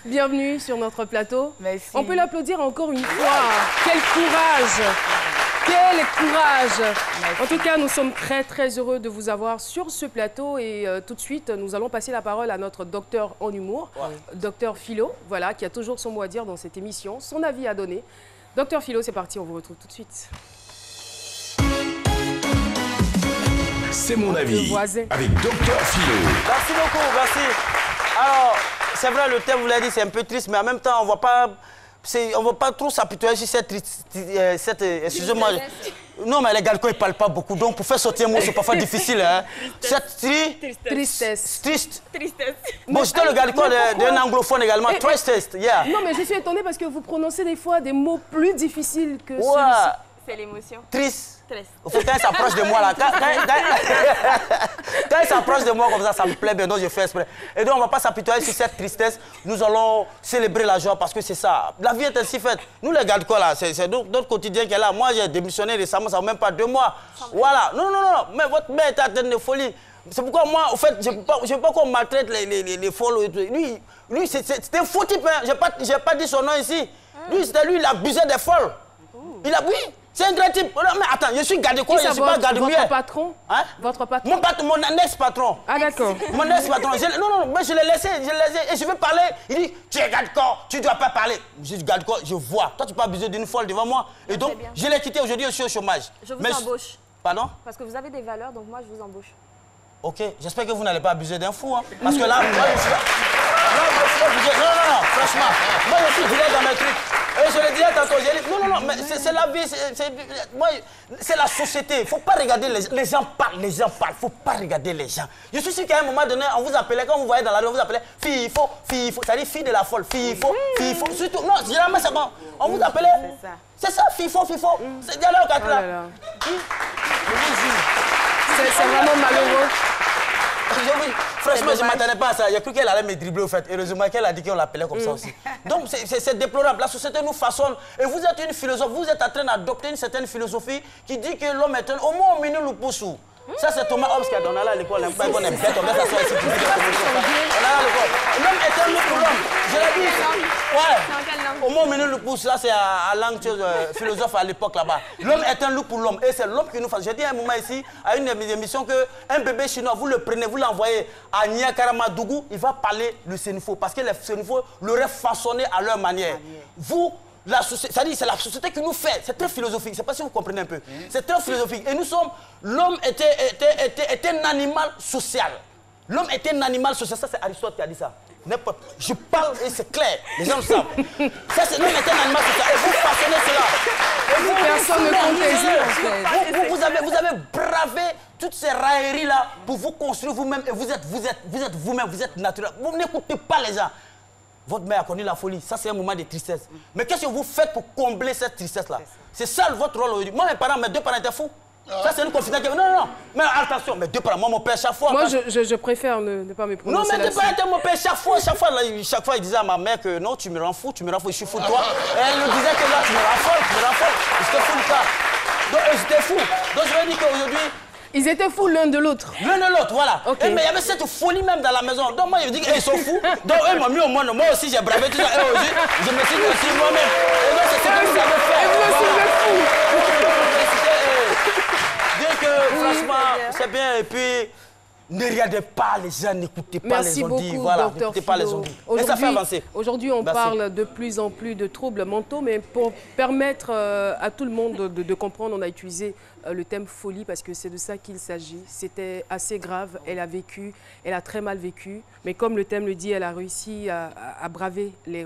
Bienvenue sur notre plateau. Merci. On peut l'applaudir encore une fois. Quel courage! Quel courage! En tout cas, nous sommes très heureux de vous avoir sur ce plateau et tout de suite, nous allons passer la parole à notre docteur en humour, docteur Philo, voilà, qui a toujours son mot à dire dans cette émission, son avis à donner. Docteur Philo, c'est parti, on vous retrouve tout de suite. C'est mon avis avec docteur Philo. Merci beaucoup, merci. Alors, c'est vrai, le thème, vous l'avez dit, c'est un peu triste, mais en même temps, on ne va pas trop s'apitoyer sur cette excusez-moi. Non, mais les Galco, ils ne parlent pas beaucoup. Donc, pour faire sortir un mot, c'est parfois difficile. Hein. Tristesse. Triste. Tristesse. Bon, j'étais le Galco d'un anglophone également. Tristesse, yeah. Non, mais je suis étonnée parce que vous prononcez des fois des mots plus difficiles que Ouais. celui-ci. C'est l'émotion. Triste. Stress. Quand il s'approche de moi, là, quand il s'approche de moi comme ça me plaît bien, donc je fais exprès. Et donc, on ne va pas s'apitoyer sur cette tristesse. Nous allons célébrer la joie parce que c'est ça. La vie est ainsi faite. Nous, les Galco, là, c'est notre quotidien qui est là. Moi, j'ai démissionné récemment, ça ne fait même pas 2 mois. Voilà. Non, mais votre mère est atteinte de folie. C'est pourquoi moi, en fait, je ne veux pas qu'on maltraite les folles. Lui c'est un faux type. Hein. Je n'ai pas dit son nom ici. Lui, il abusait des folles. Il a, oui. C'est un grand type. Non, mais attends, je suis garde quoi? Je ne suis pas garde Votre patron? Hein? Votre patron? Mon ex-patron. Ah, d'accord. Mon ex-patron. Non, mais je l'ai laissé. Et je veux parler. Il dit, tu es garde corps, tu ne dois pas parler. Je dis, garde corps, je vois. Toi, tu n'as pas besoin d'une folle devant moi. Et donc, je l'ai quitté aujourd'hui, je suis au chômage. Je vous embauche. Pardon? Parce que vous avez des valeurs, donc moi, je vous embauche. Ok, j'espère que vous n'allez pas abuser d'un fou. Hein. Parce que là, moi, je suis... Non, franchement. Moi, je suis direct dans mes trucs. Et je le disais tantôt, non, mais c'est la vie, c'est la société. Il ne faut pas regarder les gens parlent, il ne faut pas regarder les gens. Je suis sûr qu'à un moment donné, on vous appelait, quand vous voyez dans la rue, on vous appelait FIFO, c'est-à-dire fille de la folle, FIFO. Surtout, non, généralement, c'est bon. On vous appelait, c'est ça, FIFO. C'est bien là au 4 là. C'est vraiment malheureux. Franchement, je ne m'attendais pas à ça. J'ai cru qu'elle allait me dribbler au fait. Heureusement qu'elle a dit qu'on l'appelait comme ça aussi. Donc, c'est déplorable. La société nous façonne. Et vous êtes une philosophe. Vous êtes en train d'adopter une certaine philosophie qui dit que l'homme est un... Au moins, au minimum, le pousse. Ça, c'est Thomas Hobbes qui a donné à l'école. On est bête, on va s'asseoir ici. L'homme est un loup pour l'homme. Je l'ai dit. Ouais. Au moins, au minimum, le pousse. Là, c'est à langue philosophe à l'époque là-bas. L'homme est un loup pour l'homme. Et c'est l'homme qui nous fasse. J'ai dit à un moment ici, à une de mes émissions, qu'un bébé chinois, vous le prenez, vous l'envoyez à Niakaramadougou, il va parler le sénifo. Parce que les sénifos l'auraient façonné à leur manière. Vous, la société, c'est la société qui nous fait. C'est très philosophique. Je ne sais pas si vous comprenez un peu. C'est très philosophique. Et nous sommes... L'homme était un animal social. L'homme était un animal social. Ça, c'est Aristote qui a dit ça. Je parle et c'est clair. Les gens le savent. Ça, c'est l'homme était un animal social. Et vous façonnez cela. Et vous, personne ne conteste, en fait. Vous avez bravé toutes ces railleries-là pour vous construire vous-même. Et vous êtes vous-même, vous êtes naturel. Vous n'écoutez pas les gens. Votre mère a connu la folie. Ça, c'est un moment de tristesse. Mais qu'est-ce que vous faites pour combler cette tristesse-là? C'est ça votre rôle aujourd'hui. Moi, mes 2 parents étaient fous. Ça, c'est une confidence. Non. Mais attention, mes 2 parents, moi, mon père, chaque fois... Moi, je préfère ne pas me prononcer. Non, mais 2 parents étaient mon père. Chaque fois, il disait à ma mère que non, tu me rends fou, je suis fou de toi. Et elle me disait que là, tu me rends folle. J'étais fou de ça. Donc, j'étais fou. Donc, je vais dire qu'aujourd'hui... Ils étaient fous l'un de l'autre. L'un de l'autre, voilà. Okay. Mais il y avait cette folie même dans la maison. Donc moi, je dis qu'ils sont fous. Donc eux m'ont mis au monde. Moi aussi, j'ai bravé tout ça. Et aujourd'hui, je me suis dit aussi moi-même. Et donc, c'est ce que vous avez fait. Et vous aussi, vous êtes fous. Dire que, franchement, c'est bien. Et puis, ne regardez pas les gens, n'écoutez pas les ondits. Voilà, n'écoutez pas les ondits. Et ça fait avancer. Aujourd'hui, on parle de plus en plus de troubles mentaux, mais pour permettre à tout le monde de comprendre, on a utilisé le thème folie parce que c'est de ça qu'il s'agit. C'était assez grave, elle a vécu, elle a très mal vécu, mais comme le thème le dit, elle a réussi à braver les